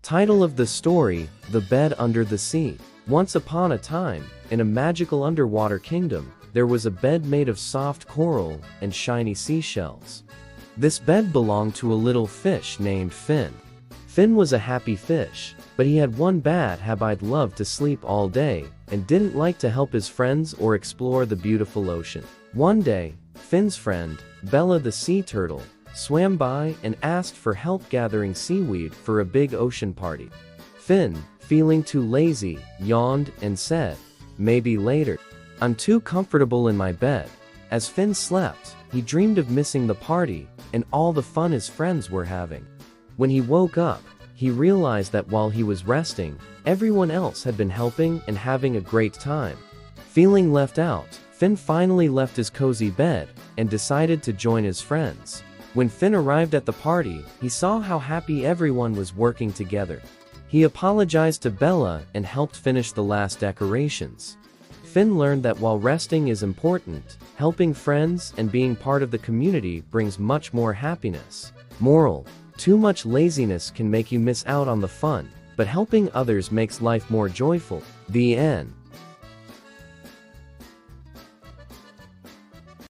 Title of the story: The Bed Under the Sea. Once upon a time, in a magical underwater kingdom, there was a bed made of soft coral and shiny seashells. This bed belonged to a little fish named Finn. Finn was a happy fish, but he had one bad habit: loved to sleep all day, and didn't like to help his friends or explore the beautiful ocean. One day, Finn's friend, Bella the sea turtle, swam by and asked for help gathering seaweed for a big ocean party. Finn, feeling too lazy, yawned and said, "Maybe later. I'm too comfortable in my bed." As Finn slept, he dreamed of missing the party and all the fun his friends were having. When he woke up, he realized that while he was resting, everyone else had been helping and having a great time. Feeling left out, Finn finally left his cozy bed and decided to join his friends. When Finn arrived at the party, he saw how happy everyone was working together. He apologized to Bella and helped finish the last decorations. Finn learned that while resting is important, helping friends and being part of the community brings much more happiness. Moral: too much laziness can make you miss out on the fun, but helping others makes life more joyful. The end.